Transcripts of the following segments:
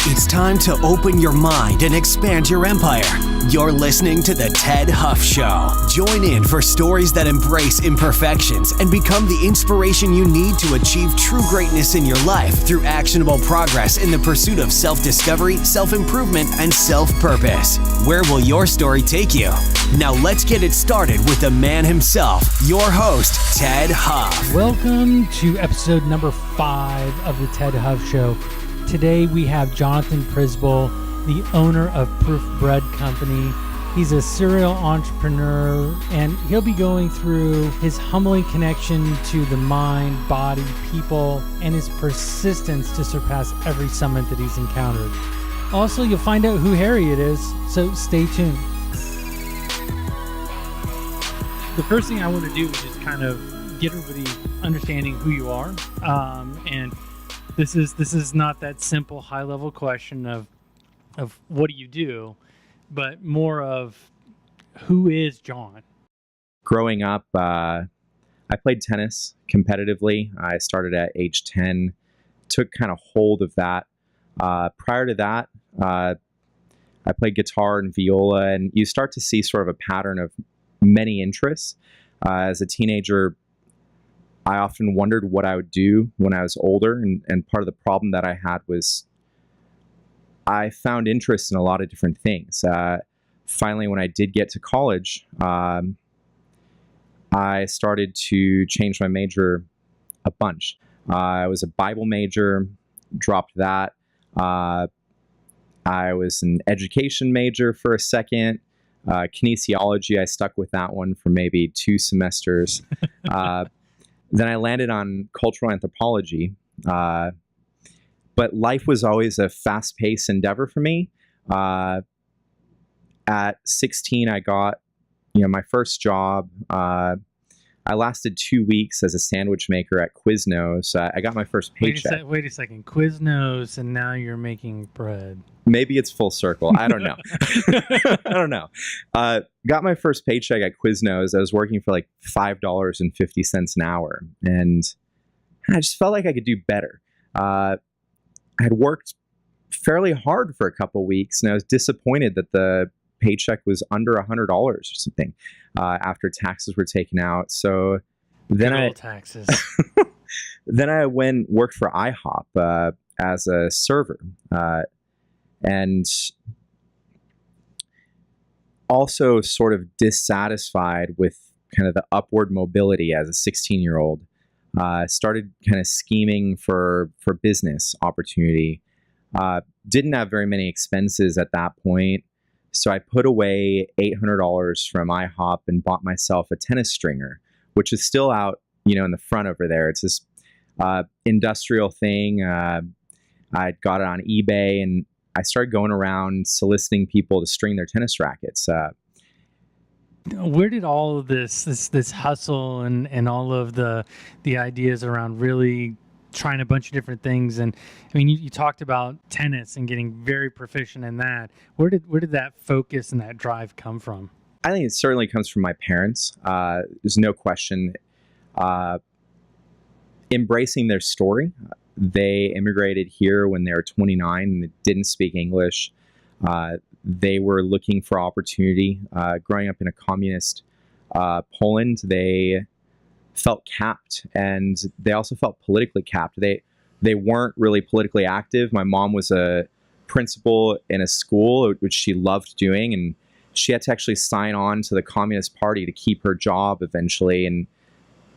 It's time to open your mind and expand your empire. You're listening to The Ted Huff Show. Join in for stories that embrace imperfections and become the inspiration you need to achieve true greatness in your life through actionable progress in the pursuit of self-discovery, self-improvement, and self-purpose. Where will your story take you? Now let's get it started with the man himself, your host, Ted Huff. Welcome to episode number 5 of The Ted Huff Show. Today we have Jonathan Pryzbyl, the owner of Proof Bread Company. He's a serial entrepreneur, and he'll be going through his humbling connection to the mind, body, people, and his persistence to surpass every summit that he's encountered. Also, you'll find out who Harriet is, so stay tuned. The first thing I want to do is just kind of get everybody understanding who you are, and this is not that simple high-level question of what do you do, but more of who is John? Growing up, I played tennis competitively. I started at age 10, took kind of hold of that. Prior to that, I played guitar and viola, and you start to see sort of a pattern of many interests. As a teenager, I often wondered what I would do when I was older, and part of the problem that I had was I found interest in a lot of different things. Finally, when I did get to college, I started to change my major a bunch. I was a Bible major, dropped that. I was an education major for a second. Kinesiology, I stuck with that one for maybe 2 semesters. Then I landed on cultural anthropology. But life was always a fast-paced endeavor for me. At 16, I got, my first job. I lasted 2 weeks as a sandwich maker at Quiznos. I got my first paycheck. Wait a second. Quiznos, and now you're making bread. Maybe it's full circle. I don't know. I don't know. Got my first paycheck at Quiznos. I was working for like $5.50 an hour, and I just felt like I could do better. I had worked fairly hard for a couple weeks, and I was disappointed that the paycheck was under $100 or something after taxes were taken out. So then taxes. Then I worked for IHOP as a server, and also sort of dissatisfied with kind of the upward mobility as a 16-year-old. Started kind of scheming for business opportunity. Didn't have very many expenses at that point. So I put away $800 from IHOP and bought myself a tennis stringer, which is still out, in the front over there. It's this industrial thing. I got it on eBay, and I started going around soliciting people to string their tennis rackets. Where did all of this hustle and all of the ideas around really trying a bunch of different things? And I mean, you talked about tennis and getting very proficient in that. Where did that focus and that drive come from? I think it certainly comes from my parents. There's no question. Embracing their story. They immigrated here when they were 29 and they didn't speak English. They were looking for opportunity. Growing up in a communist Poland, they felt capped, and they also felt politically capped. They weren't really politically active. My mom was a principal in a school, which she loved doing, and she had to actually sign on to the Communist Party to keep her job eventually, and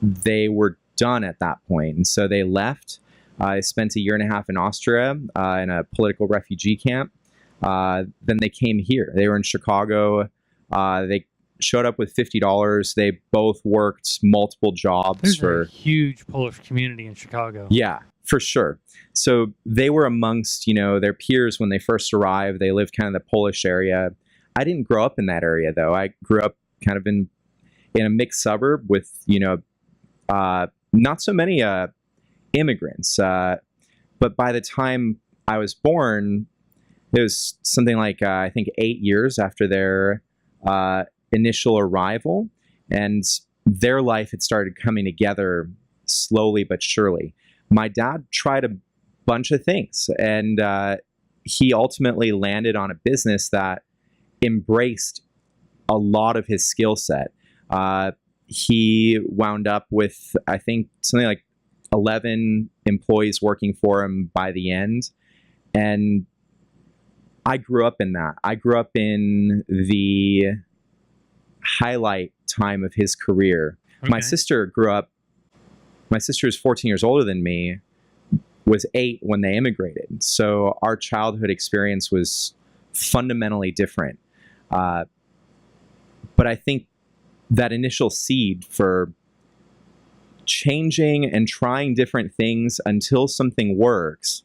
they were done at that point. And so they left. I spent a year and a half in Austria in a political refugee camp. Then they came here. They were in Chicago. They showed up with $50. They both worked multiple jobs. There's a huge Polish community in Chicago. Yeah, for sure. So they were amongst, their peers when they first arrived. They lived kind of the Polish area. I didn't grow up in that area, though. I grew up kind of in a mixed suburb with, not so many immigrants. But by the time I was born, it was something like, I think 8 years after their initial arrival, and their life had started coming together slowly but surely. My dad tried a bunch of things, and he ultimately landed on a business that embraced a lot of his skill set. He wound up with, I think, something like 11 employees working for him by the end. And I grew up in that. I grew up in the highlight time of his career. Okay. My sister is 14 years older than me, was 8 when they immigrated. So our childhood experience was fundamentally different. But I think that initial seed for changing and trying different things until something works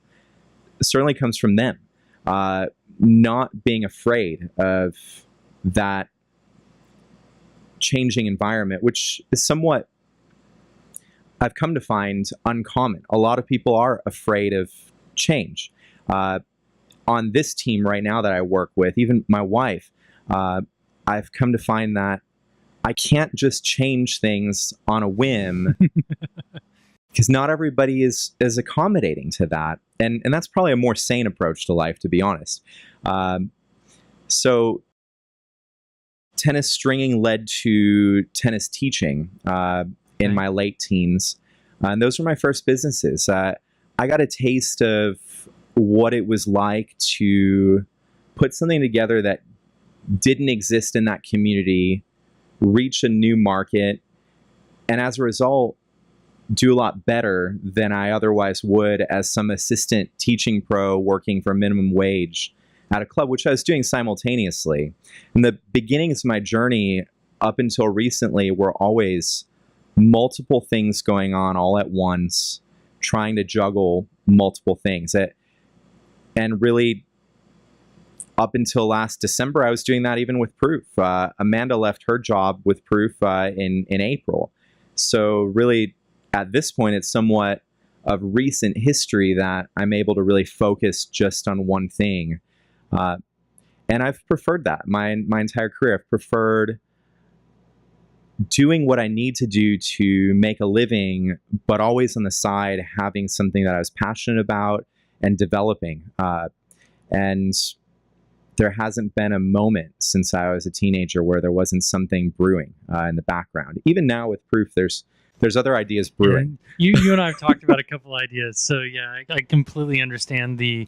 certainly comes from them. Not being afraid of that changing environment, which is somewhat, I've come to find, uncommon. A lot of people are afraid of change. On this team right now that I work with, even my wife, I've come to find that I can't just change things on a whim because not everybody is accommodating to that. And that's probably a more sane approach to life, to be honest. So tennis stringing led to tennis teaching in my late teens. And those were my first businesses. I got a taste of what it was like to put something together that didn't exist in that community, reach a new market, and as a result, do a lot better than I otherwise would as some assistant teaching pro working for minimum wage at a club, which I was doing simultaneously. And the beginnings of my journey up until recently were always multiple things going on all at once, trying to juggle multiple things. And really, up until last December, I was doing that even with Proof. Amanda left her job with Proof in April. So really, at this point, it's somewhat of recent history that I'm able to really focus just on one thing. And I've preferred that my entire career. I've preferred doing what I need to do to make a living, but always on the side having something that I was passionate about and developing. And there hasn't been a moment since I was a teenager where there wasn't something brewing in the background. Even now with Proof, there's other ideas brewing. Yeah. You and I have talked about a couple ideas. So yeah, I completely understand the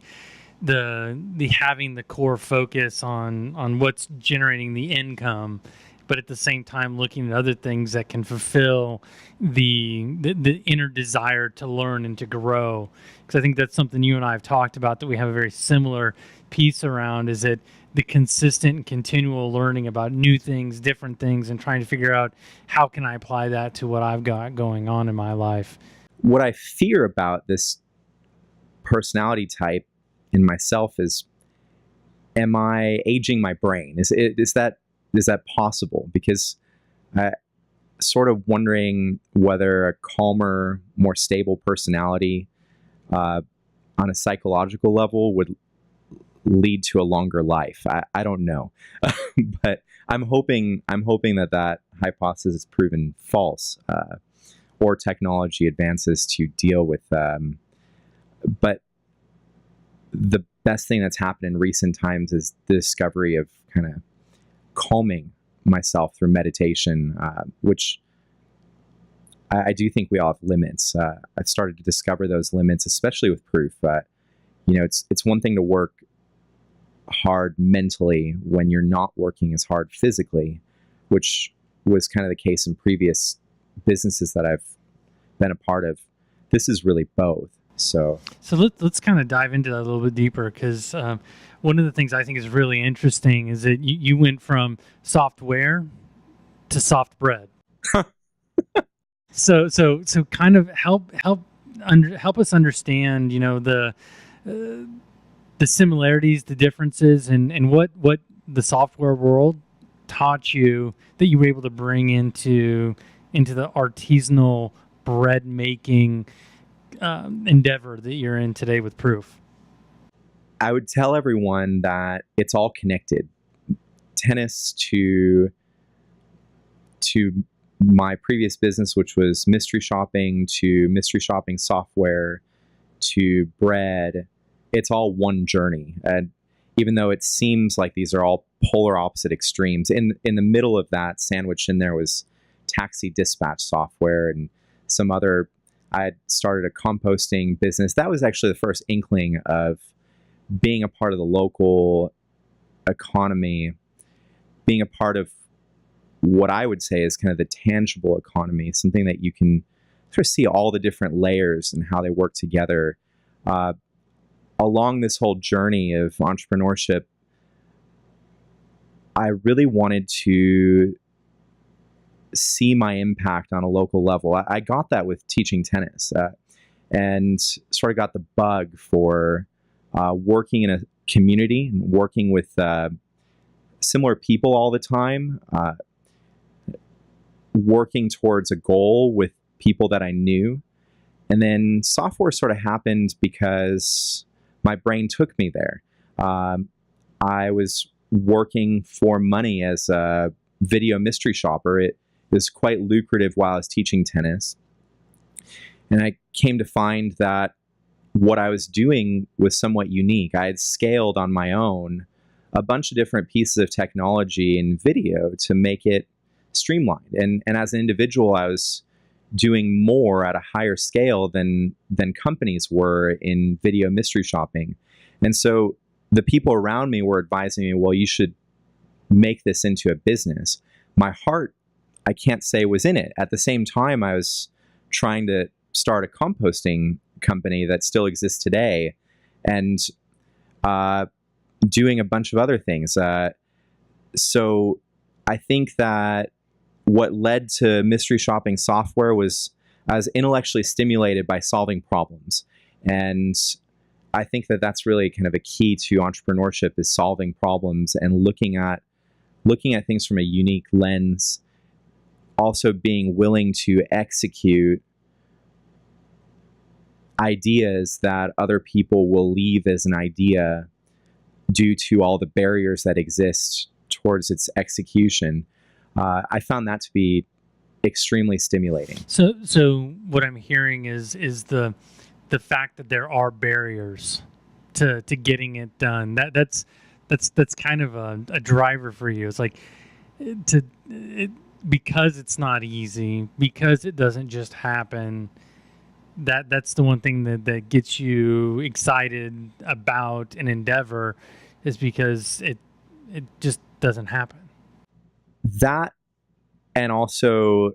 having the core focus on what's generating the income, but at the same time looking at other things that can fulfill the inner desire to learn and to grow. Because I think that's something you and I have talked about that we have a very similar piece around, is that the consistent and continual learning about new things, different things, and trying to figure out how can I apply that to what I've got going on in my life. What I fear about this personality type in myself is, am I aging my brain? Is that possible? Because I sort of wondering whether a calmer, more stable personality on a psychological level would lead to a longer life. I don't know, but I'm hoping that hypothesis is proven false, or technology advances to deal with. But the best thing that's happened in recent times is the discovery of kind of calming myself through meditation, which I do think we all have limits. I've started to discover those limits, especially with Proof. It's one thing to work hard mentally when you're not working as hard physically, which was kind of the case in previous businesses that I've been a part of. This is really both. So let's kind of dive into that a little bit deeper, because one of the things I think is really interesting is that you went from software to soft bread. So kind of help us understand, the similarities, the differences, and what the software world taught you that you were able to bring into the artisanal bread making endeavor that you're in today with Proof. I would tell everyone that it's all connected. Tennis to my previous business, which was mystery shopping, to mystery shopping software, to bread. it's all one journey. And even though it seems like these are all polar opposite extremes, in the middle of that, sandwiched in there, was taxi dispatch software and some other. I had started a composting business. That was actually the first inkling of being a part of the local economy, being a part of what I would say is kind of the tangible economy, something that you can sort of see all the different layers and how they work together. Along this whole journey of entrepreneurship, I really wanted to see my impact on a local level. I got that with teaching tennis, and sort of got the bug for working in a community and working with similar people all the time, working towards a goal with people that I knew. And then software sort of happened because my brain took me there. I was working for money as a video mystery shopper. It was quite lucrative while I was teaching tennis. And I came to find that what I was doing was somewhat unique. I had scaled on my own a bunch of different pieces of technology in video to make it streamlined. And as an individual, I was doing more at a higher scale than companies were in video mystery shopping. And so the people around me were advising me, well, you should make this into a business. My heart, I can't say, was in it. At the same time, I was trying to start a composting company that still exists today, and doing a bunch of other things. So I think that what led to mystery shopping software was I was intellectually stimulated by solving problems. And I think that that's really kind of a key to entrepreneurship, is solving problems and looking at things from a unique lens. Also being willing to execute ideas that other people will leave as an idea due to all the barriers that exist towards its execution. I found that to be extremely stimulating. So what I'm hearing is the fact that there are barriers to getting it done. That's kind of a driver for you. It's like because it's not easy, because it doesn't just happen. That's the one thing that gets you excited about an endeavor, is because it just doesn't happen. That, and also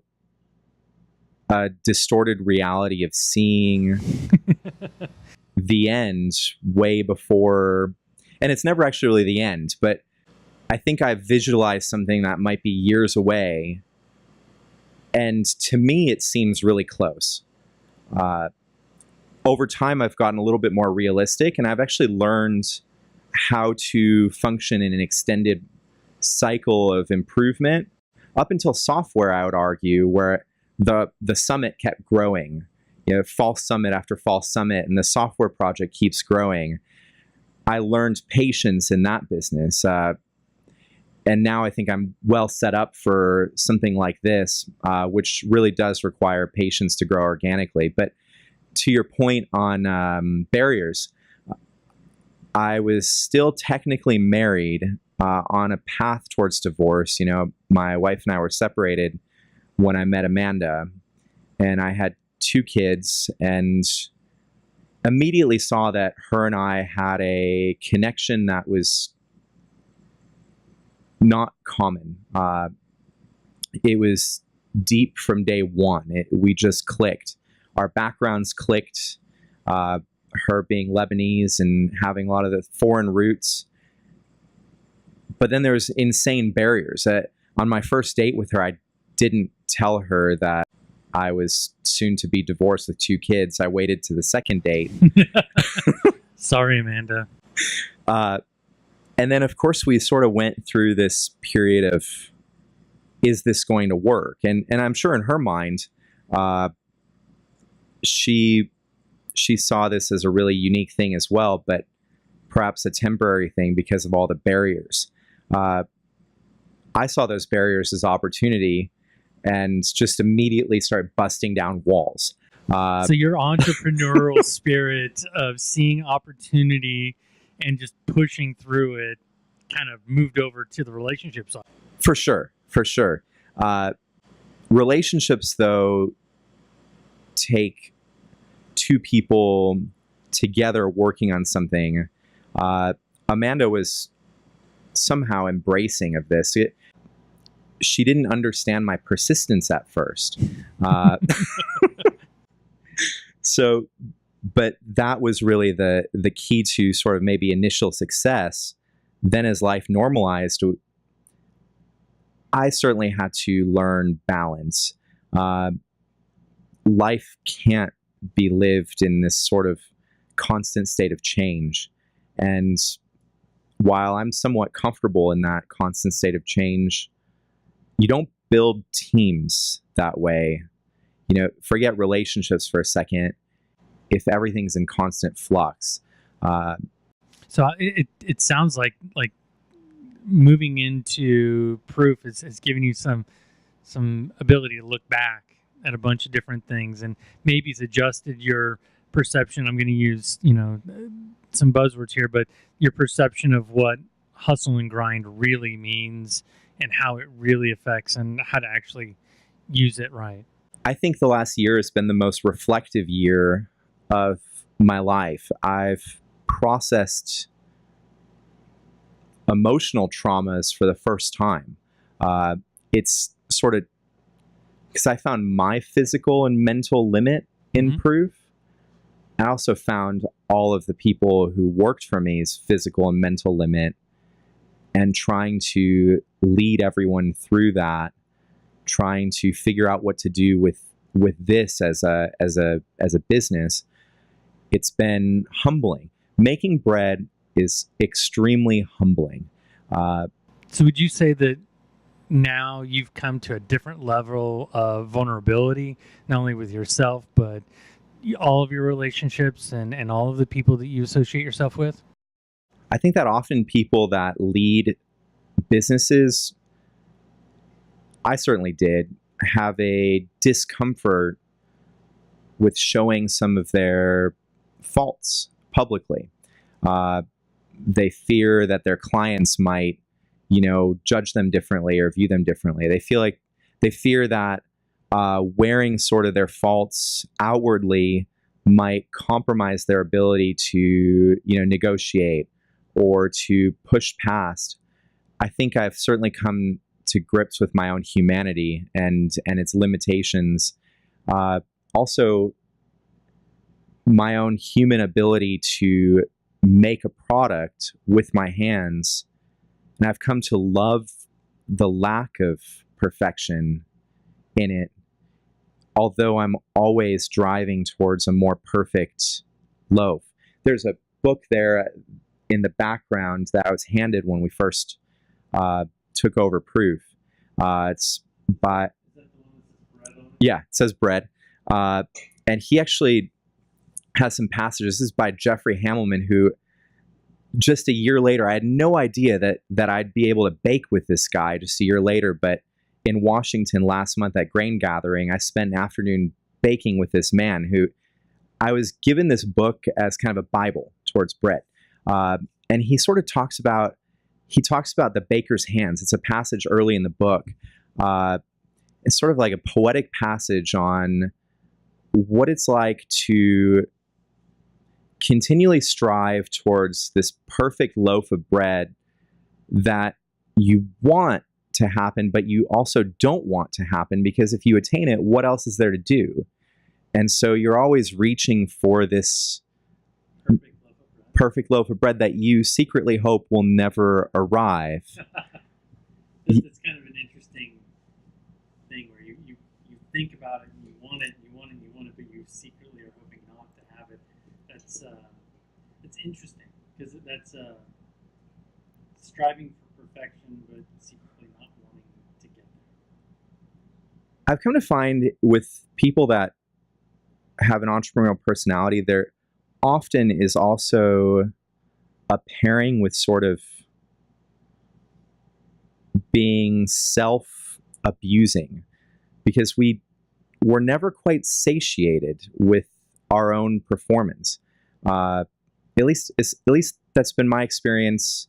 a distorted reality of seeing the end way before, and it's never actually really the end, but I think I've visualized something that might be years away, and to me it seems really close. Over time, I've gotten a little bit more realistic, and I've actually learned how to function in an extended cycle of improvement. Up until software, I would argue, where the summit kept growing, false summit after false summit, and the software project keeps growing. I learned patience in that business. And now I think I'm well set up for something like this, which really does require patience to grow organically. But to your point on barriers, I was still technically married, on a path towards divorce. My wife and I were separated when I met Amanda, and I had 2 kids, and immediately saw that her and I had a connection that was not common. It was deep from day one. We just clicked. Our backgrounds clicked. Her being Lebanese and having a lot of the foreign roots. But then there's insane barriers. On my first date with her, I didn't tell her that I was soon to be divorced with 2 kids. I waited to the second date. Sorry, Amanda. And then, of course, we sort of went through this period of, is this going to work? And I'm sure in her mind, she saw this as a really unique thing as well, but perhaps a temporary thing because of all the barriers. I saw those barriers as opportunity and just immediately started busting down walls. So your entrepreneurial spirit of seeing opportunity and just pushing through it kind of moved over to the relationship side. For sure. Relationships, though, take two people together working on something. Amanda was somehow embracing of this. She didn't understand my persistence at first. But that was really the key to sort of maybe initial success. Then as life normalized, I certainly had to learn balance. Life can't be lived in this sort of constant state of change. And while I'm somewhat comfortable in that constant state of change, you don't build teams that way. Forget relationships for a second. If everything's in constant flux. So it sounds like moving into Proof has given you some ability to look back at a bunch of different things, and maybe it's adjusted your perception. I'm going to use some buzzwords here, but your perception of what hustle and grind really means and how it really affects and how to actually use it right. I think the last year has been the most reflective year of my life. I've processed emotional traumas for the first time. It's sort of because I found my physical and mental limit in Proof. I also found all of the people who worked for me's physical and mental limit, and trying to lead everyone through that, trying to figure out what to do with this as a business. It's been humbling. Making bread is extremely humbling. So would you say that now you've come to a different level of vulnerability, not only with yourself, but all of your relationships and all of the people that you associate yourself with? I think that often people that lead businesses, I certainly did, have a discomfort with showing some of their faults publicly. They fear that their clients might, judge them differently or view them differently. They fear that wearing sort of their faults outwardly might compromise their ability to, negotiate or to push past. I think I've certainly come to grips with my own humanity and its limitations. Also, my own human ability to make a product with my hands. And I've come to love the lack of perfection in it, although I'm always driving towards a more perfect loaf. There's a book there in the background that I was handed when we first took over Proof. It's by... Yeah, it says bread. And he actually has some passages. This is by Jeffrey Hamelman, who just a year later, I had no idea that I'd be able to bake with this guy just a year later. But in Washington last month at Grain Gathering, I spent an afternoon baking with this man who I was given this book as kind of a Bible towards bread. And he sort of talks about the baker's hands. It's a passage early in the book. It's sort of like a poetic passage on what it's like to continually strive towards this perfect loaf of bread that you want to happen, but you also don't want to happen, because if you attain it, what else is there to do? And so you're always reaching for this perfect loaf of bread that you secretly hope will never arrive. It's kind of an interesting thing where you think about it and you want it, but you secretly are hoping not to have it. That's interesting, because that's striving for perfection, but secretly not wanting to get there. I've come to find with people that have an entrepreneurial personality, there often is also a pairing with sort of being self-abusing, because we we're never quite satiated with our own performance. At least that's been my experience,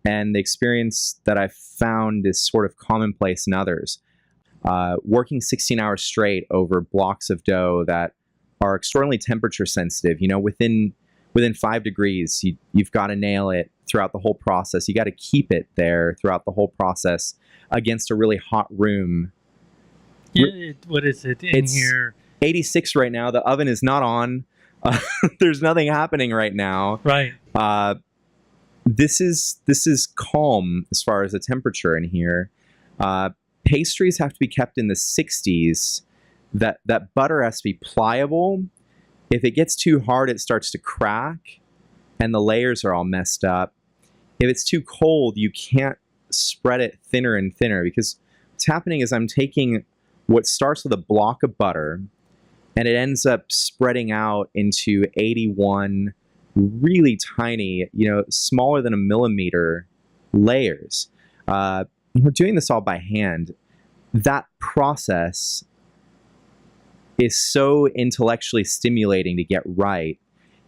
and the experience that I've found is sort of commonplace in others. Working 16 hours straight over blocks of dough that are extraordinarily temperature sensitive, within 5 degrees, you've got to nail it throughout the whole process. You got to keep it there throughout the whole process against a really hot room. Yeah, what is it in here? 86 right now. The oven is not on. There's nothing happening right now. Right. This is calm as far as the temperature in here. Pastries have to be kept in the 60s. That butter has to be pliable. If it gets too hard, it starts to crack, and the layers are all messed up. If it's too cold, you can't spread it thinner and thinner, because what's happening is I'm taking what starts with a block of butter, and it ends up spreading out into 81 really tiny, smaller than a millimeter layers. We're doing this all by hand. That process is so intellectually stimulating to get right.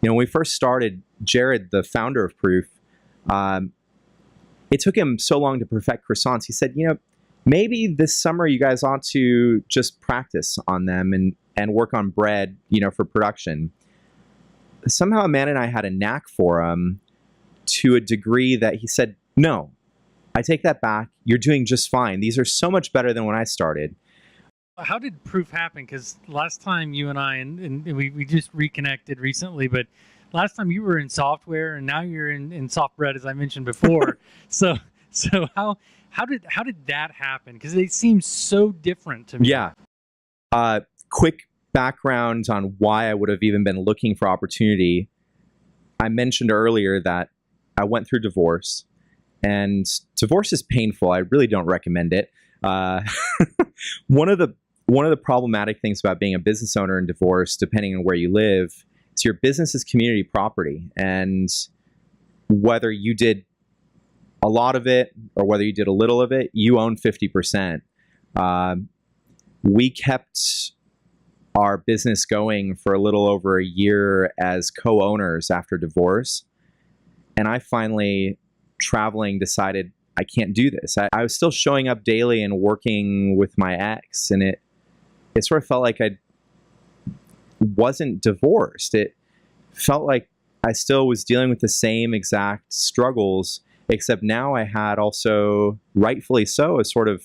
When we first started, Jared, the founder of Proof, it took him so long to perfect croissants. He said, maybe this summer you guys ought to just practice on them and work on bread, for production. Somehow Amanda and I had a knack for him to a degree that he said, no, I take that back. You're doing just fine. These are so much better than when I started. How did Proof happen? Because last time you and I, and we just reconnected recently, but last time you were in software and now you're in soft bread, as I mentioned before. so how did that happen? Because it seems so different to me. Yeah. Quick background on why I would have even been looking for opportunity. I mentioned earlier that I went through divorce, and divorce is painful. I really don't recommend it. One of the problematic things about being a business owner in divorce, depending on where you live, is your business is community property, and whether you did a lot of it or whether you did a little of it, you own 50%. We kept our business going for a little over a year as co-owners after divorce. And I finally, traveling, decided I can't do this. I was still showing up daily and working with my ex, and it sort of felt like I wasn't divorced. It felt like I still was dealing with the same exact struggles, except now I had also, rightfully so, a sort of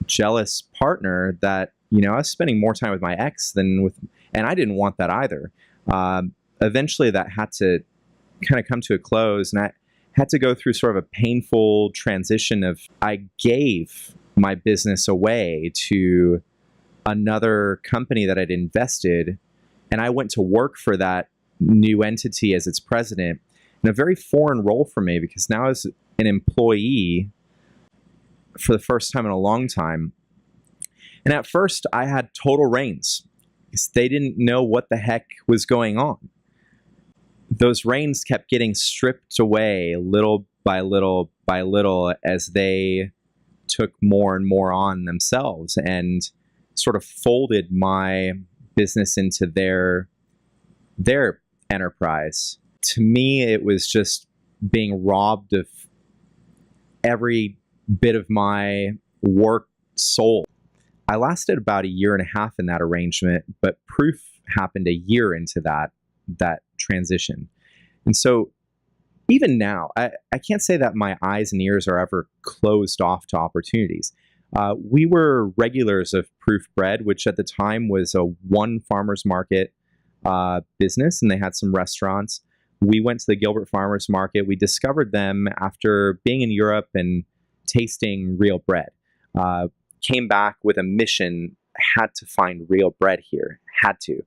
jealous partner that, I was spending more time with my ex than with, and I didn't want that either. Eventually that had to kind of come to a close, and I had to go through sort of a painful transition of, I gave my business away to another company that I'd invested, and I went to work for that new entity as its president, in a very foreign role for me, because now as an employee for the first time in a long time. And at first I had total reins, because they didn't know what the heck was going on. Those reins kept getting stripped away little by little by little as they took more and more on themselves, and sort of folded my business into their enterprise. To me, it was just being robbed of every bit of my work soul. I lasted about 1.5 years in that arrangement, but Proof happened a year into that transition. And so even now, I can't say that my eyes and ears are ever closed off to opportunities. We were regulars of Proof Bread, which at the time was a one farmer's market business, and they had some restaurants. We went to the Gilbert Farmers Market. We discovered them after being in Europe and tasting real bread. Came back with a mission, had to find real bread here, had to.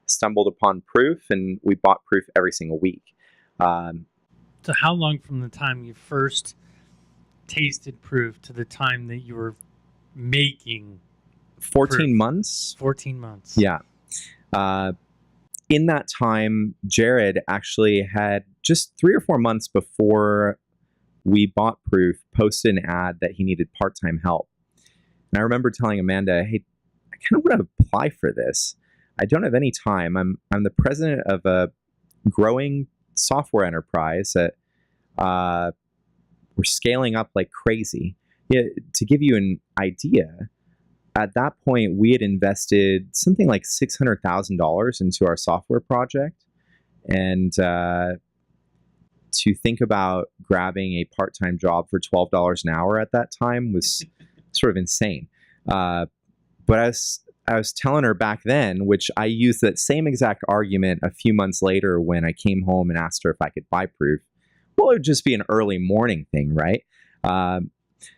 Stumbled upon Proof, and we bought Proof every single week. So how long from the time you first tasted Proof to the time that you were making 14 Proof? months. 14 months. Yeah. In that time, Jared actually had, just 3 or 4 months before we bought Proof, posted an ad that he needed part-time help. And I remember telling Amanda, hey, I kind of want to apply for this. I don't have any time. I'm the president of a growing software enterprise that we're scaling up like crazy. Yeah, to give you an idea, at that point, we had invested something like $600,000 into our software project. And to think about grabbing a part-time job for $12 an hour at that time was sort of insane. But I was telling her back then, which I used that same exact argument a few months later when I came home and asked her if I could buy Proof. Well, it would just be an early morning thing, right?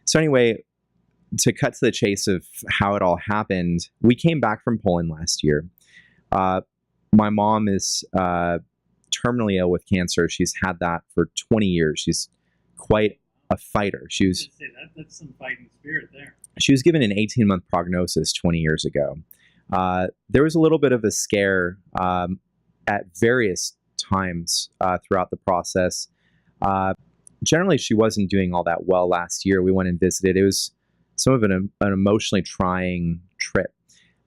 So anyway, to cut to the chase of how it all happened, we came back from Poland last year. My mom is terminally ill with cancer. She's had that for 20 years. She's quite a fighter. That's some fighting spirit there. She was given an 18-month prognosis 20 years ago. There was a little bit of a scare at various times throughout the process. Generally, she wasn't doing all that well last year. We went and visited. It was some of an emotionally trying trip.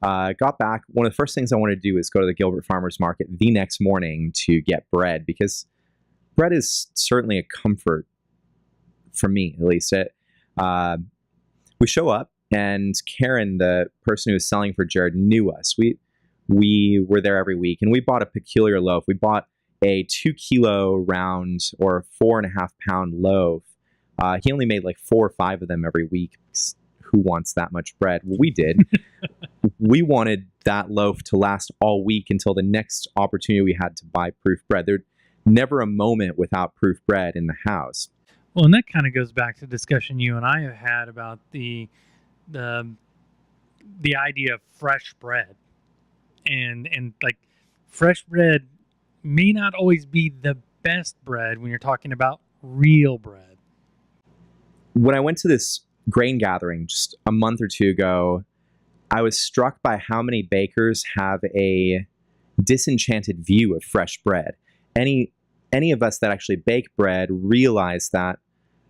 Got back. One of the first things I wanted to do is go to the Gilbert Farmers Market the next morning to get bread, because bread is certainly a comfort for me, at least. We show up, and Karen, the person who was selling for Jared, knew us. We were there every week, and we bought a peculiar loaf. We bought a 2-kilo round or 4.5-pound loaf. He only made like 4 or 5 of them every week. Who wants that much bread? Well, we did. We wanted that loaf to last all week until the next opportunity we had to buy Proof bread. There'd never a moment without Proof bread in the house. Well, and that kind of goes back to the discussion you and I have had about the idea of fresh bread, and like fresh bread may not always be the best bread when you're talking about real bread. When I went to this grain gathering just a month or two ago, I was struck by how many bakers have a disenchanted view of fresh bread. Any of us that actually bake bread realize that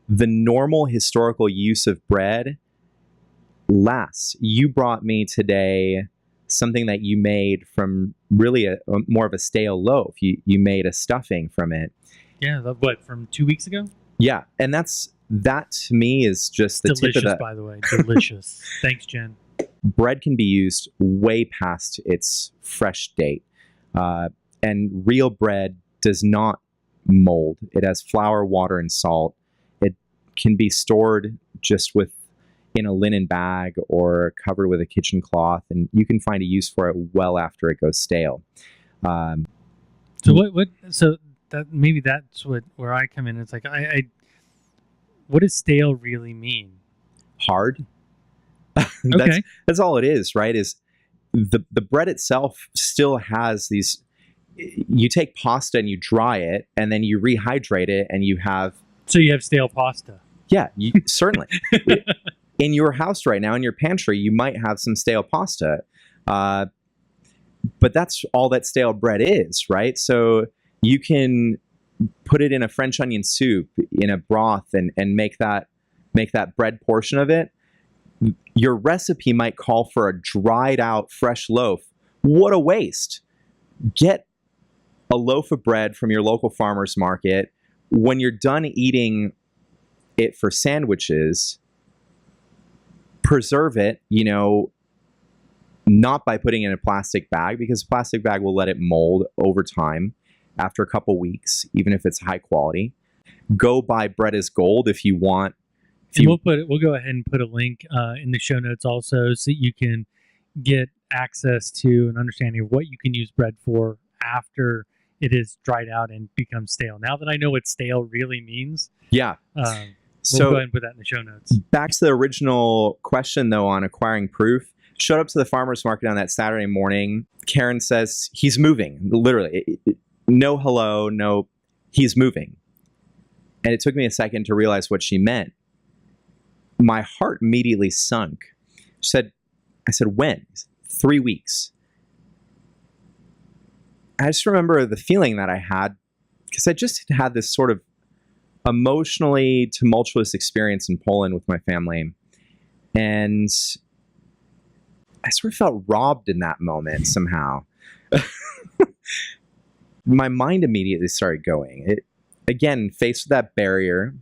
the normal historical use of bread lasts. You brought me today something that you made from really a more of a stale loaf. You made a stuffing from it. Yeah, what, from 2 weeks ago? Yeah, and that to me is just the delicious, tip of the... by the way. Delicious. Thanks, Jen. Bread can be used way past its fresh date. And real bread does not mold. It has flour, water, and salt. It can be stored just in a linen bag or covered with a kitchen cloth, and you can find a use for it well after it goes stale. So that maybe that's where I come in. It's like what does stale really mean? Hard. Okay. That's all it is, right? Is the bread itself still has these. You take pasta and you dry it, and then you rehydrate it, and you have. So you have stale pasta. Yeah, certainly. In your house right now, in your pantry, you might have some stale pasta, but that's all that stale bread is, right? So you can put it in a French onion soup, in a broth, and make that bread portion of it. Your recipe might call for a dried out fresh loaf. What a waste. Get a loaf of bread from your local farmer's market. When you're done eating it for sandwiches, preserve it, not by putting it in a plastic bag, because a plastic bag will let it mold over time after a couple weeks, even if it's high quality. Go buy Bread is Gold if you want. We'll go ahead and put a link in the show notes also, so you can get access to an understanding of what you can use bread for after it is dried out and becomes stale. Now that I know what stale really means, yeah. We'll So go ahead and put that in the show notes. Back to the original question, though, on acquiring Proof. Showed up to the farmer's market on that Saturday morning. Karen says he's moving. Literally, no hello, no, he's moving. And it took me a second to realize what she meant. My heart immediately sunk. I said, when? 3 weeks. I just remember the feeling that I had, because I just had this sort of emotionally tumultuous experience in Poland with my family. And I sort of felt robbed in that moment somehow. My mind immediately started going. Again, faced with that barrier.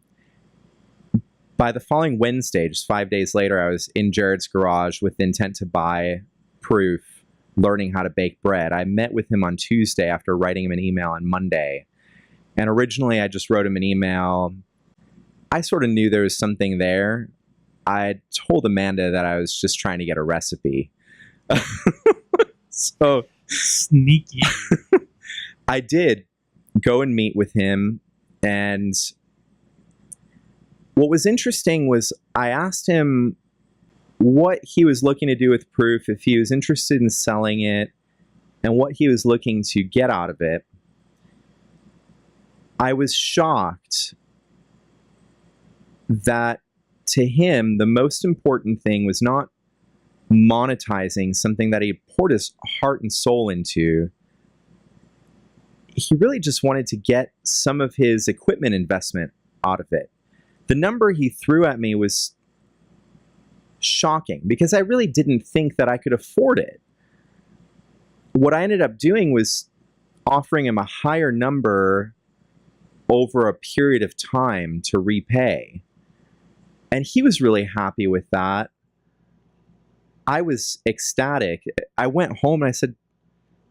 By the following Wednesday, just 5 days later, I was in Jared's garage with the intent to buy proof, learning how to bake bread. I met with him on Tuesday after writing him an email on Monday. And originally, I just wrote him an email. I sort of knew there was something there. I told Amanda that I was just trying to get a recipe. So Sneaky. I did go and meet with him, and what was interesting was I asked him what he was looking to do with proof, if he was interested in selling it, and what he was looking to get out of it. I was shocked that to him, the most important thing was not monetizing something that he poured his heart and soul into. He really just wanted to get some of his equipment investment out of it. The number he threw at me was shocking because I really didn't think that I could afford it. What I ended up doing was offering him a higher number over a period of time to repay. And he was really happy with that. I was ecstatic. I went home and I said,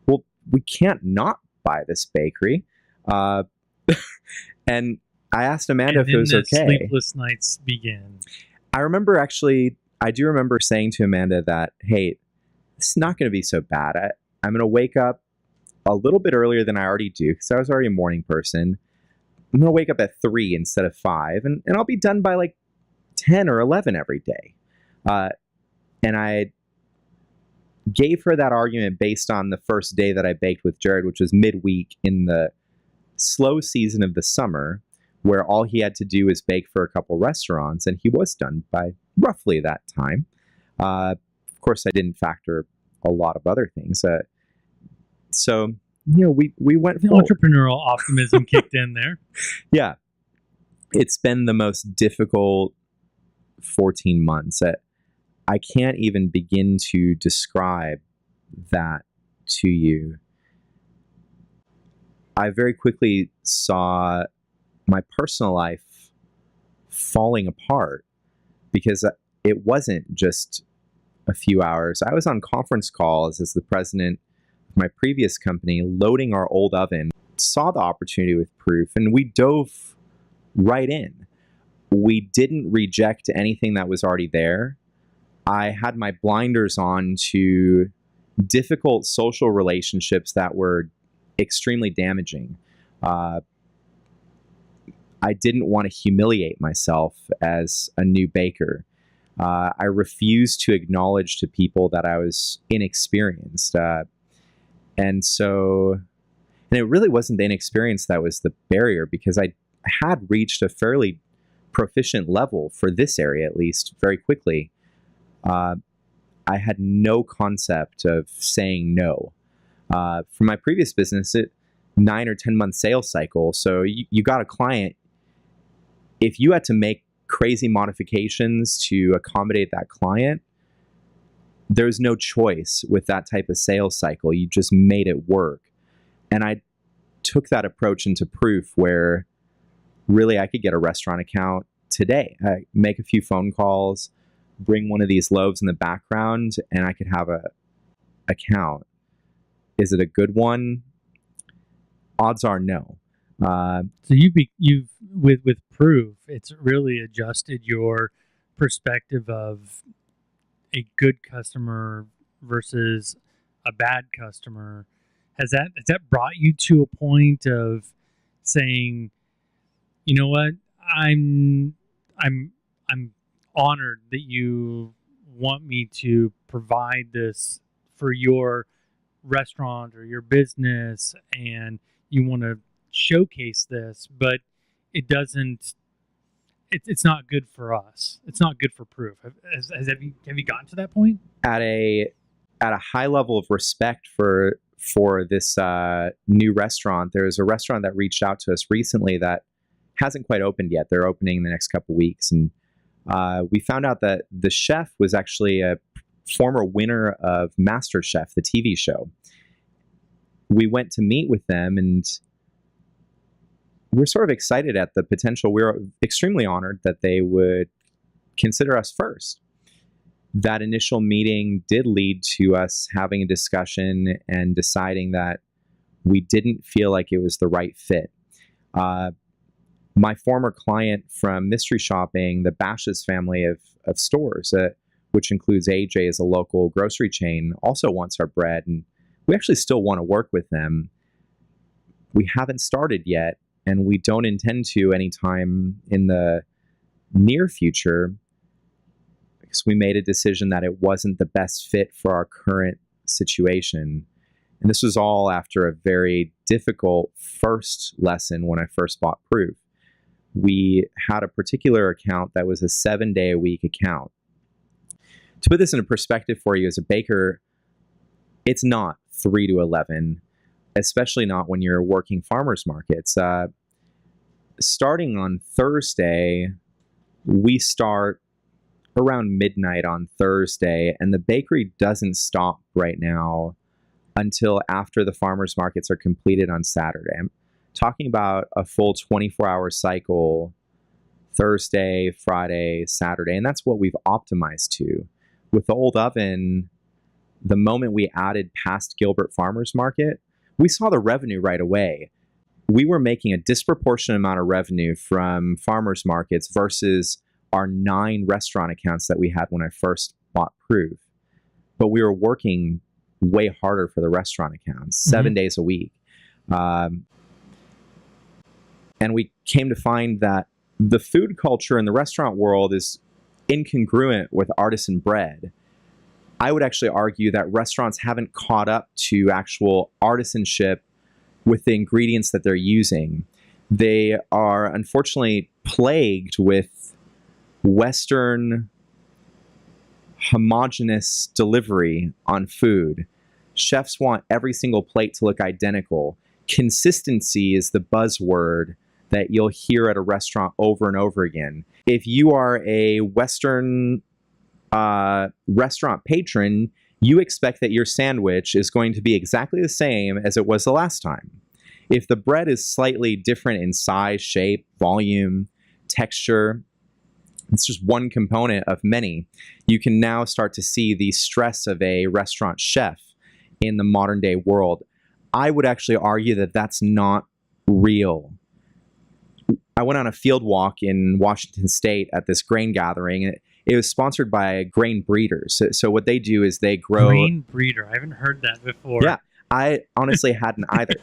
well, we can't not buy this bakery. And I asked Amanda if it was okay. Sleepless nights begin. I do remember saying to Amanda that, hey, it's not going to be so bad. I'm going to wake up a little bit earlier than I already do because I was already a morning person. I'm going to wake up at 3 instead of 5, and I'll be done by like 10 or 11 every day. And I gave her that argument based on the first day that I baked with Jared, which was midweek in the slow season of the summer, where all he had to do was bake for a couple restaurants, and he was done by roughly that time. Of course, I didn't factor a lot of other things. So, we went the entrepreneurial optimism kicked in there. Yeah. It's been the most difficult 14 months. I can't even begin to describe that to you. I very quickly saw my personal life falling apart because it wasn't just a few hours. I was on conference calls as the president of my previous company, loading our old oven, saw the opportunity with proof, and we dove right in. We didn't reject anything that was already there. I had my blinders on to difficult social relationships that were extremely damaging. I didn't want to humiliate myself as a new baker. I refused to acknowledge to people that I was inexperienced. And it really wasn't the inexperience that was the barrier, because I had reached a fairly proficient level for this area, at least, very quickly. I had no concept of saying no. For my previous business, 9 or 10 month sales cycle. So you got a client. If you had to make crazy modifications to accommodate that client, there's no choice with that type of sales cycle. You just made it work. And I took that approach into proof, where really I could get a restaurant account today. I make a few phone calls, bring one of these loaves in the background, and I could have a account. Is it a good one? Odds are no. So you've with proof, it's really adjusted your perspective of a good customer versus a bad customer. Has that brought you to a point of saying, you know what, I'm honored that you want me to provide this for your restaurant or your business, and you want to showcase this, but it doesn't. It's not good for us. It's not good for proof. Have you gotten to that point? At a high level of respect for this new restaurant, there's a restaurant that reached out to us recently that hasn't quite opened yet. They're opening in the next couple weeks, and we found out that the chef was actually a former winner of MasterChef, the TV show. We went to meet with them, and we're sort of excited at the potential. We're extremely honored that they would consider us first. That initial meeting did lead to us having a discussion and deciding that we didn't feel like it was the right fit. My former client from mystery shopping, the Bash's family of stores, which includes AJ as a local grocery chain, also wants our bread, and we actually still want to work with them. We haven't started yet, and we don't intend to anytime in the near future, because we made a decision that it wasn't the best fit for our current situation. And this was all after a very difficult first lesson when I first bought Proof. We had a particular account that was a 7-day-a-week account. To put this into perspective for you as a baker, it's not 3 to 11, especially not when you're working farmers markets. Starting on Thursday, we start around midnight on Thursday, and the bakery doesn't stop right now until after the farmers markets are completed on Saturday. I'm talking about a full 24-hour cycle, Thursday, Friday, Saturday, and that's what we've optimized to. With the old oven, the moment we added past Gilbert Farmers Market, we saw the revenue right away. We were making a disproportionate amount of revenue from farmers markets versus our 9 restaurant accounts that we had when I first bought Proof. But we were working way harder for the restaurant accounts, 7 days a week. And we came to find that the food culture in the restaurant world is incongruent with artisan bread. I would actually argue that restaurants haven't caught up to actual artisanship with the ingredients that they're using. They are unfortunately plagued with Western homogeneous delivery on food. Chefs want every single plate to look identical. Consistency is the buzzword that you'll hear at a restaurant over and over again. If you are a Western restaurant patron, you expect that your sandwich is going to be exactly the same as it was the last time. If the bread is slightly different in size, shape, volume, texture, it's just one component of many. You can now start to see the stress of a restaurant chef in the modern day world. I would actually argue that that's not real. I went on a field walk in Washington State at this grain gathering, and it was sponsored by grain breeders. So what they do is they grow... Grain breeder. I haven't heard that before. Yeah, I honestly hadn't either.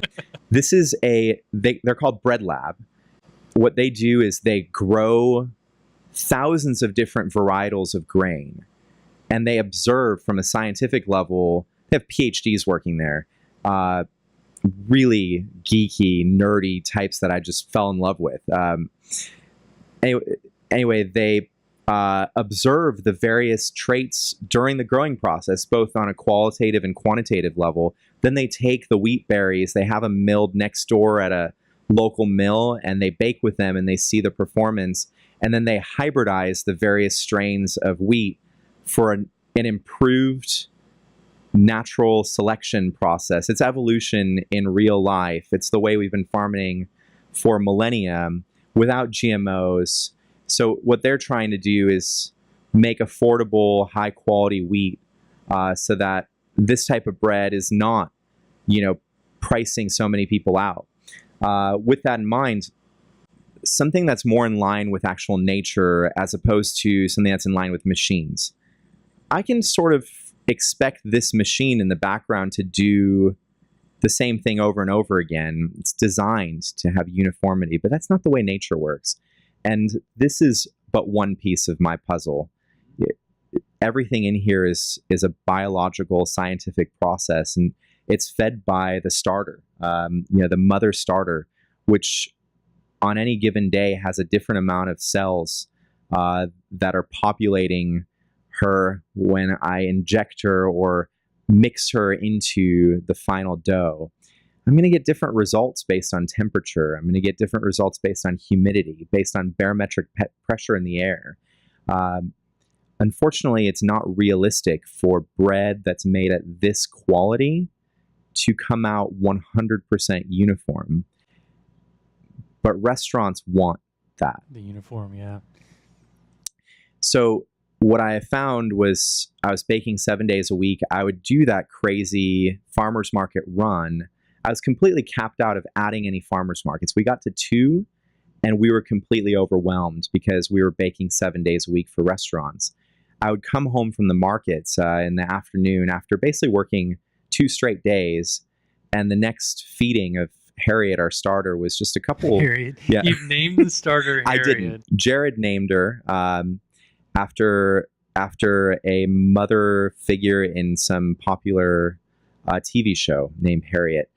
This is they're called Bread Lab. What they do is they grow thousands of different varietals of grain, and they observe from a scientific level. They have PhDs working there, really geeky, nerdy types that I just fell in love with. Anyway, they observe the various traits during the growing process, both on a qualitative and quantitative level. Then they take the wheat berries, they have them milled next door at a local mill, and they bake with them, and they see the performance. And then they hybridize the various strains of wheat for an improved natural selection process. It's evolution in real life. It's the way we've been farming for millennia without GMOs. So what they're trying to do is make affordable, high quality wheat so that this type of bread is not, pricing so many people out. With that in mind, something that's more in line with actual nature as opposed to something that's in line with machines. I can sort of expect this machine in the background to do the same thing over and over again. It's designed to have uniformity, but that's not the way nature works. And this is but one piece of my puzzle. Everything in here is a biological, scientific process, and it's fed by the starter, the mother starter, which on any given day has a different amount of cells that are populating her when I inject her or mix her into the final dough. I'm going to get different results based on temperature. I'm going to get different results based on humidity, based on barometric pressure in the air. unfortunately, it's not realistic for bread that's made at this quality to come out 100% uniform. But restaurants want that. The uniform, yeah. So what I found was I was baking 7 days a week. I would do that crazy farmer's market run. I was completely capped out of adding any farmer's markets. We got to 2, and we were completely overwhelmed because we were baking 7 days a week for restaurants. I would come home from the markets in the afternoon after basically working 2 straight days, and the next feeding of Harriet, our starter, was just a couple. Harriet. Yeah. You've named the starter Harriet. I didn't. Jared named her after a mother figure in some popular TV show named Harriet.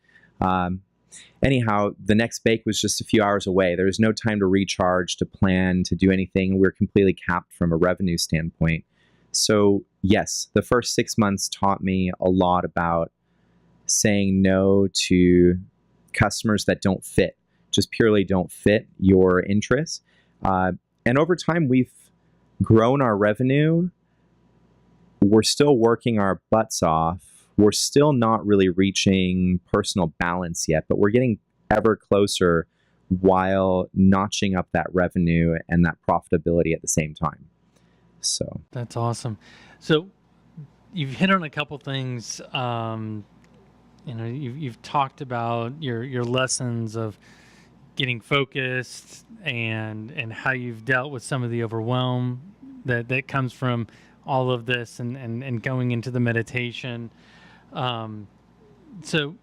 Anyhow, the next bake was just a few hours away. There was no time to recharge, to plan, to do anything. We were completely capped from a revenue standpoint. So yes, the first 6 months taught me a lot about saying no to customers that don't fit, just purely don't fit your interests. And over time, we've grown our revenue. We're still working our butts off. We're still not really reaching personal balance yet, but we're getting ever closer while notching up that revenue and that profitability at the same time. So that's awesome. So you've hit on a couple things. You've talked about your lessons of getting focused and how you've dealt with some of the overwhelm that comes from all of this and going into the meditation. So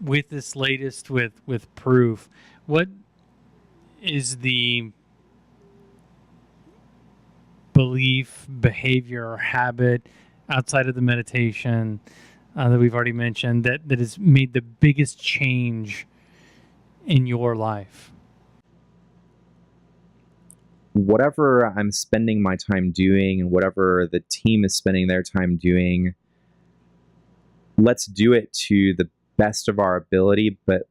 with this latest with Proof, what is the belief, behavior, or habit outside of the meditation that we've already mentioned that has made the biggest change in your life? Whatever I'm spending my time doing and whatever the team is spending their time doing, let's do it to the best of our ability, but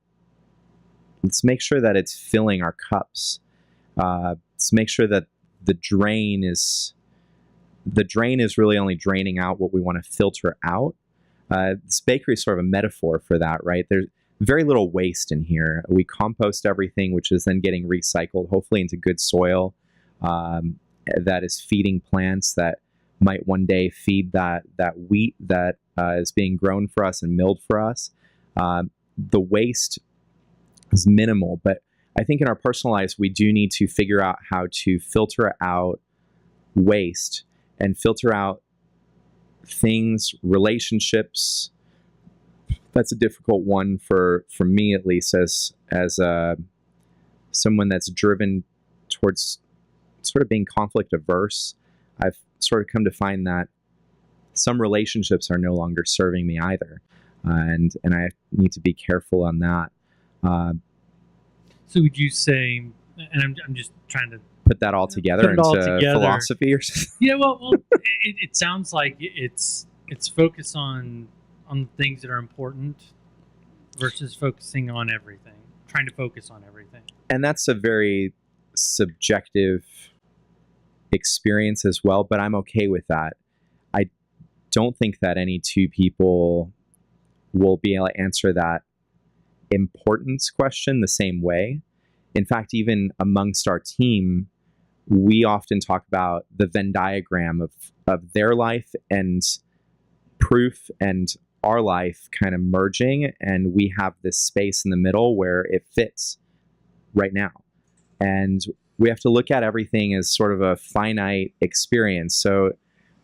let's make sure that it's filling our cups. Let's make sure that the drain is really only draining out what we want to filter out. This bakery is sort of a metaphor for that, right? There's very little waste in here. We compost everything, which is then getting recycled, hopefully into good soil that is feeding plants that might one day feed that wheat that is being grown for us and milled for us. The waste is minimal, but I think in our personal lives, we do need to figure out how to filter out waste and filter out things, relationships. That's a difficult one for me, at least, as someone that's driven towards sort of being conflict averse. I've sort of come to find that some relationships are no longer serving me either, and I need to be careful on that. So would you say, and I'm just trying to put that all together into philosophy or something? Yeah, well it sounds like it's focus on things that are important versus focusing on everything, trying to focus on everything. And that's a very subjective experience as well, but I'm okay with that. I don't think that any two people will be able to answer that importance question the same way. In fact, even amongst our team, we often talk about the Venn diagram of their life and Proof and our life kind of merging, and we have this space in the middle where it fits right now. And we have to look at everything as sort of a finite experience. So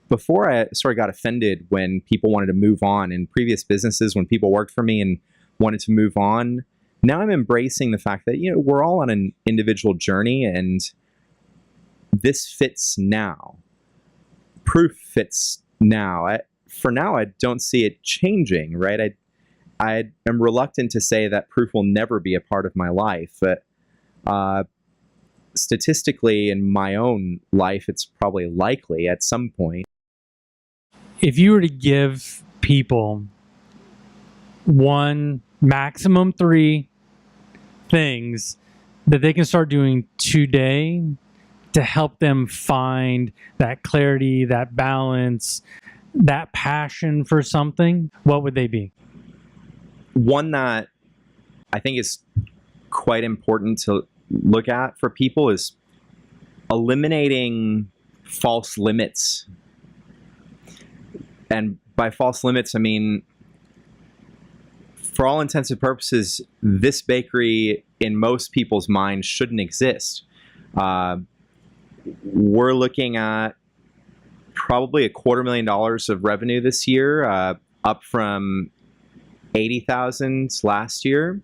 before, I sort of got offended when people wanted to move on in previous businesses, when people worked for me and wanted to move on. Now I'm embracing the fact that, we're all on an individual journey, and this fits now. Proof fits now. For now, I don't see it changing, right? I am reluctant to say that Proof will never be a part of my life, but statistically in my own life, it's probably likely at some point. If you were to give people one, maximum 3 things that they can start doing today to help them find that clarity, that balance, that passion for something, what would they be? One that I think is quite important to look at for people is eliminating false limits. And by false limits, I mean, for all intents and purposes, this bakery in most people's minds shouldn't exist. We're looking at probably $250,000 of revenue this year, up from 80,000 last year,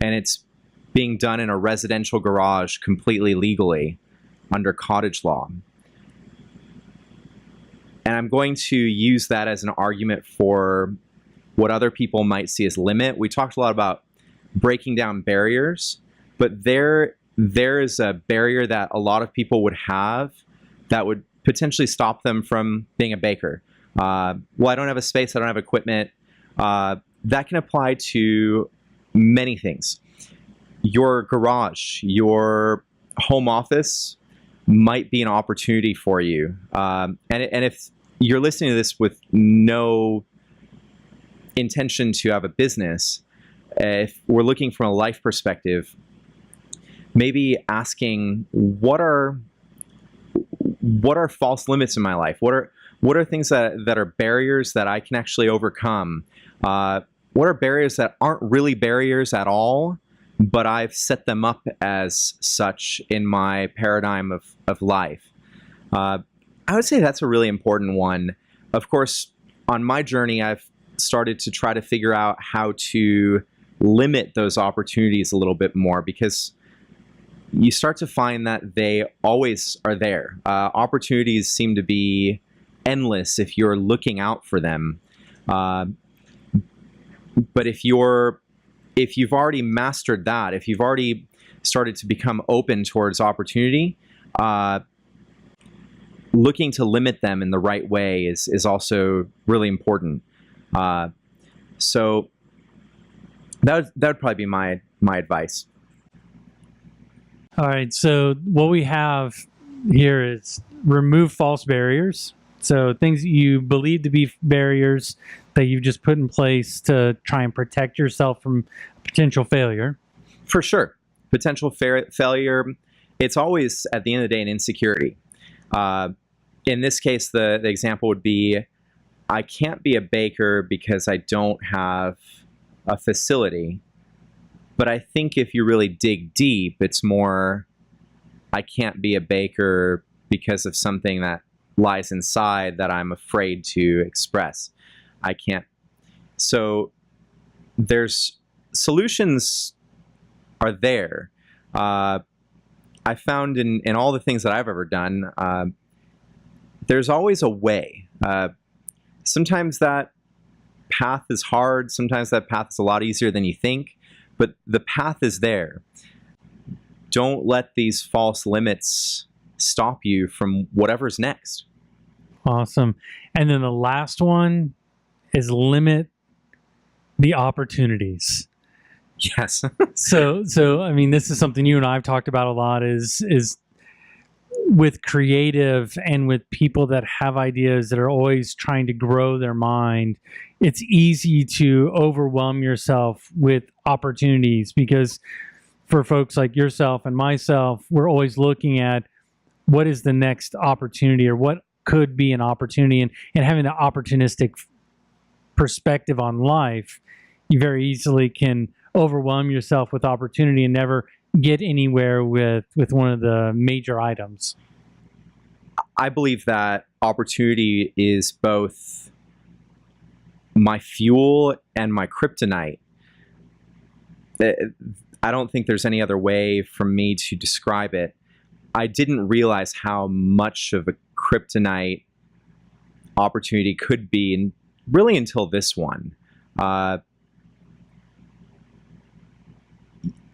and it's being done in a residential garage completely legally under cottage law. And I'm going to use that as an argument for what other people might see as limit. We talked a lot about breaking down barriers, but there is a barrier that a lot of people would have that would potentially stop them from being a baker. Well, I don't have a space, I don't have equipment. That can apply to many things. Your garage, your home office might be an opportunity for you. And if you're listening to this with no intention to have a business, if we're looking from a life perspective, maybe asking what are false limits in my life? What are things that are barriers that I can actually overcome? What are barriers that aren't really barriers at all, but I've set them up as such in my paradigm of life? I would say that's a really important one. Of course, on my journey, I've started to try to figure out how to limit those opportunities a little bit more, because you start to find that they always are there. Opportunities seem to be endless if you're looking out for them. But if you've already mastered that, if you've already started to become open towards opportunity, looking to limit them in the right way is also really important. So that would probably be my advice. All right. So what we have here is remove false barriers. So things that you believe to be barriers that you've just put in place to try and protect yourself from potential failure. For sure. Potential failure, it's always, at the end of the day, an insecurity. In this case, the example would be, I can't be a baker because I don't have a facility. But I think if you really dig deep, it's more, I can't be a baker because of something that lies inside that I'm afraid to express. I can't. So there's solutions are there. I found in all the things that I've ever done, there's always a way. Sometimes that path is hard. Sometimes that path is a lot easier than you think, but the path is there. Don't let these false limits stop you from whatever's next. Awesome. And then the last one is limit the opportunities. Yes. So I mean, this is something you and I have talked about a lot, is with creative and with people that have ideas that are always trying to grow their mind. It's easy to overwhelm yourself with opportunities, because for folks like yourself and myself, we're always looking at what is the next opportunity, or what could be an opportunity, and having the opportunistic perspective on life, you very easily can overwhelm yourself with opportunity and never get anywhere with one of the major items. I believe that opportunity is both my fuel and my kryptonite. I don't think there's any other way for me to describe it. I didn't realize how much of a kryptonite opportunity could be, and really until this one.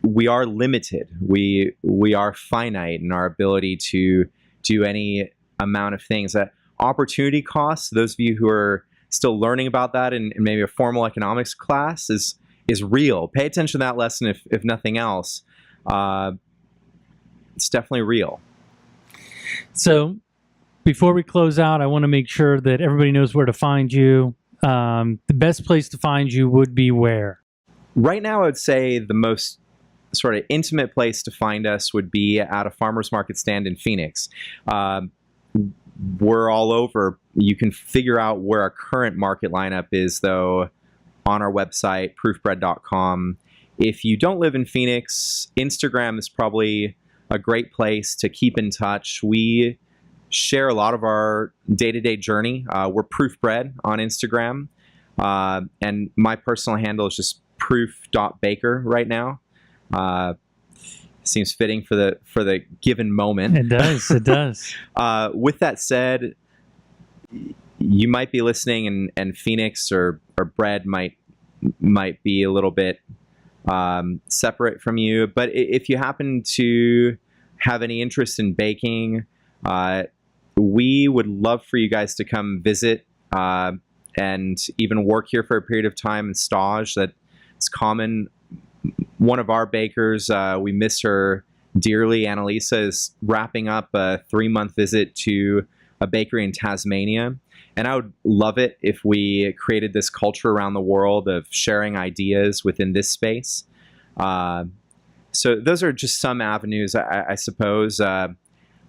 We are limited. We are finite in our ability to do any amount of things. That opportunity cost, those of you who are still learning about that in maybe a formal economics class, is real. Pay attention to that lesson if nothing else. It's definitely real. So before we close out, I want to make sure that everybody knows where to find you. The best place to find you would be where? Right now, I would say the most sort of intimate place to find us would be at a farmer's market stand in Phoenix. We're all over. You can figure out where our current market lineup is, though, on our website, proofbread.com. If you don't live in Phoenix, Instagram is probably a great place to keep in touch. We share a lot of our day-to-day journey. We're Proof Bread on Instagram. And my personal handle is just proof.baker right now. Seems fitting for the given moment. It does. It does. With that said, you might be listening, and Phoenix or bread might be a little bit separate from you. But if you happen to have any interest in baking, we would love for you guys to come visit and even work here for a period of time and stage. That's common. One of our bakers, we miss her dearly. Annalisa is wrapping up a 3-month visit to a bakery in Tasmania. And I would love it if we created this culture around the world of sharing ideas within this space. So those are just some avenues, I suppose.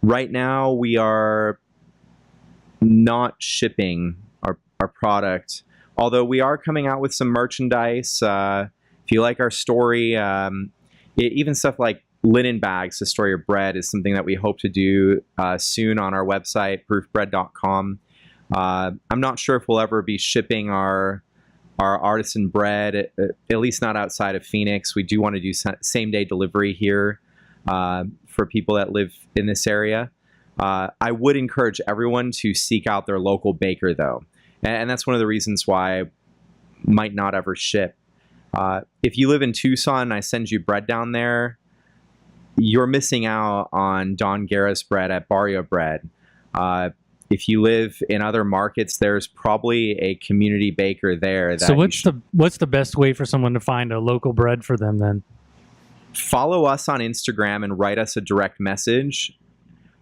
Right now, we are not shipping our product, although we are coming out with some merchandise. If you like our story, even stuff like linen bags, the story of bread, is something that we hope to do soon on our website, proofbread.com. I'm not sure if we'll ever be shipping our artisan bread, at least not outside of Phoenix. We do want to do same-day delivery here for people that live in this area. I would encourage everyone to seek out their local baker, though. And that's one of the reasons why I might not ever ship. If you live in Tucson and I send you bread down there, you're missing out on Don Guerra's bread at Barrio Bread. If you live in other markets, there's probably a community baker there. So what's the best way for someone to find a local bread for them then? Follow us on Instagram and write us a direct message.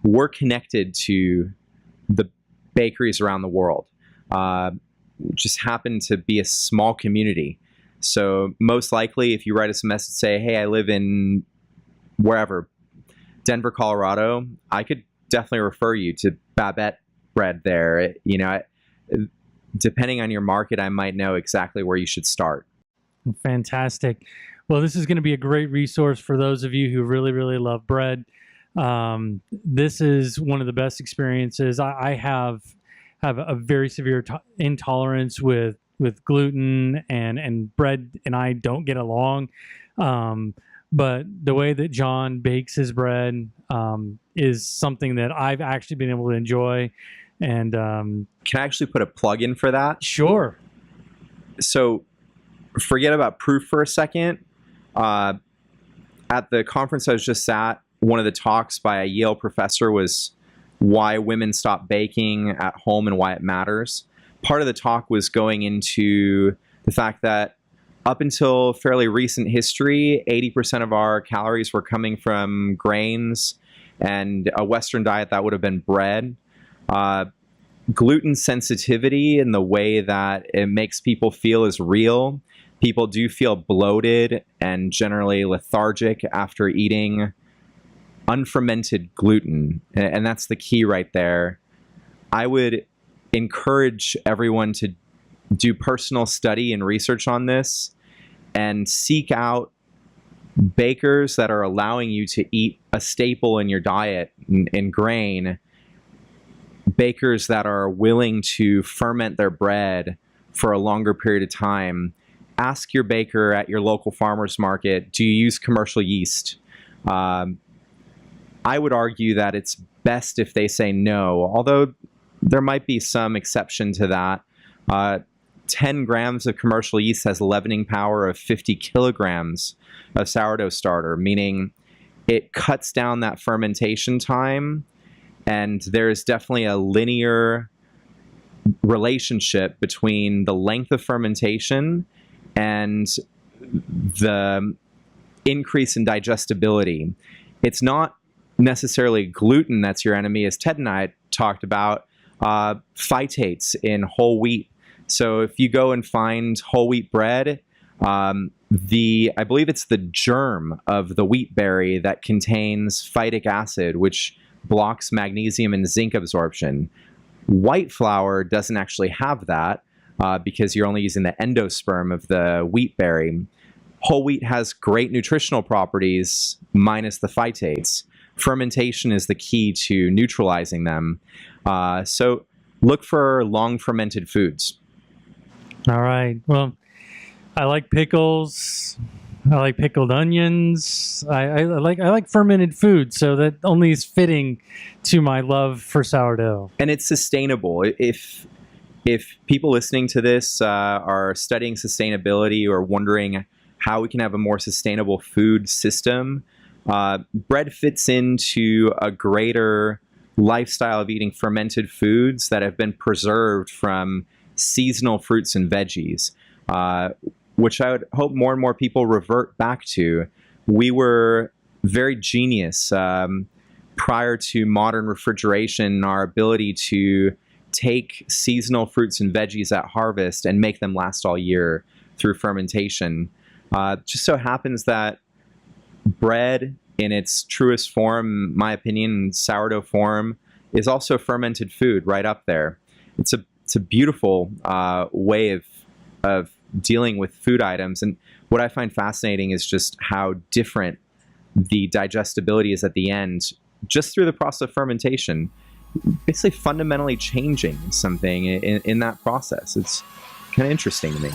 We're connected to the bakeries around the world. Just happen to be a small community. So most likely, if you write us a message, say, hey, I live in wherever, Denver, Colorado, I could definitely refer you to Babette Bread there. You know, depending on your market, I might know exactly where you should start. Fantastic. Well, this is going to be a great resource for those of you who really, really love bread. This is one of the best experiences. I have a very severe intolerance with gluten, and bread and I don't get along. But the way that John bakes his bread is something that I've actually been able to enjoy. And can I actually put a plug in for that? Sure. So forget about proof for a second. At the conference I was just at, one of the talks by a Yale professor was why women stop baking at home and why it matters. Part of the talk was going into the fact that up until fairly recent history, 80% of our calories were coming from grains, and a Western diet that would have been bread. Gluten sensitivity and the way that it makes people feel is real. People do feel bloated and generally lethargic after eating unfermented gluten, and that's the key right there. I would encourage everyone to do personal study and research on this and seek out bakers that are allowing you to eat a staple in your diet in grain, bakers that are willing to ferment their bread for a longer period of time. Ask your baker at your local farmer's market, do you use commercial yeast? I would argue that it's best if they say no, although there might be some exception to that. 10 grams of commercial yeast has a leavening power of 50 kilograms of sourdough starter, meaning it cuts down that fermentation time, and there is definitely a linear relationship between the length of fermentation and the increase in digestibility. It's not necessarily gluten that's your enemy, as Ted and I talked about, phytates in whole wheat. So if you go and find whole wheat bread, I believe it's the germ of the wheat berry that contains phytic acid, which blocks magnesium and zinc absorption. White flour doesn't actually have that because you're only using the endosperm of the wheat berry. Whole wheat has great nutritional properties minus the phytates. Fermentation is the key to neutralizing them. So look for long fermented foods. All right. Well, I like pickles. I like pickled onions. I like fermented food, so that only is fitting to my love for sourdough. And it's sustainable. If people listening to this are studying sustainability or wondering how we can have a more sustainable food system, bread fits into a greater lifestyle of eating fermented foods that have been preserved from seasonal fruits and veggies, which I would hope more and more people revert back to. We were very genius prior to modern refrigeration, our ability to take seasonal fruits and veggies at harvest and make them last all year through fermentation. Just so happens that bread in its truest form, in my opinion, sourdough form, is also fermented food right up there. It's a beautiful way of dealing with food items. And what I find fascinating is just how different the digestibility is at the end, just through the process of fermentation, basically fundamentally changing something in that process. It's kind of interesting to me.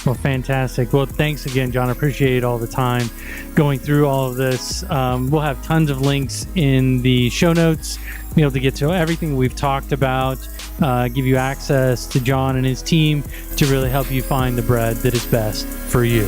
Well, fantastic. Well, thanks again, John. I appreciate all the time going through all of this. We'll have tons of links in the show notes, be able to get to everything we've talked about, give you access to John and his team to really help you find the bread that is best for you.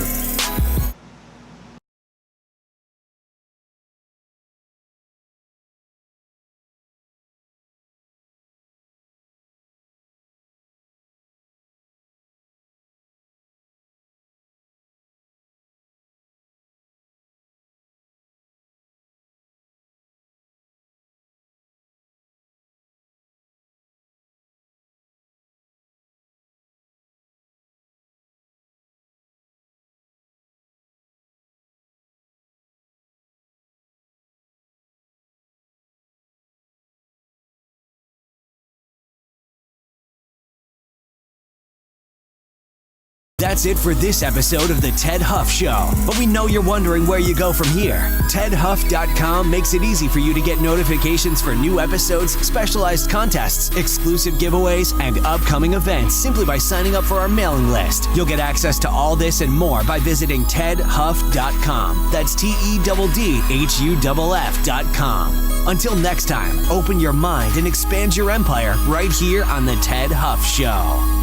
That's it for this episode of The Ted Huff Show. But we know you're wondering where you go from here. TedHuff.com makes it easy for you to get notifications for new episodes, specialized contests, exclusive giveaways, and upcoming events simply by signing up for our mailing list. You'll get access to all this and more by visiting TedHuff.com. That's TEDDHUFF.com. Until next time, open your mind and expand your empire right here on The Ted Huff Show.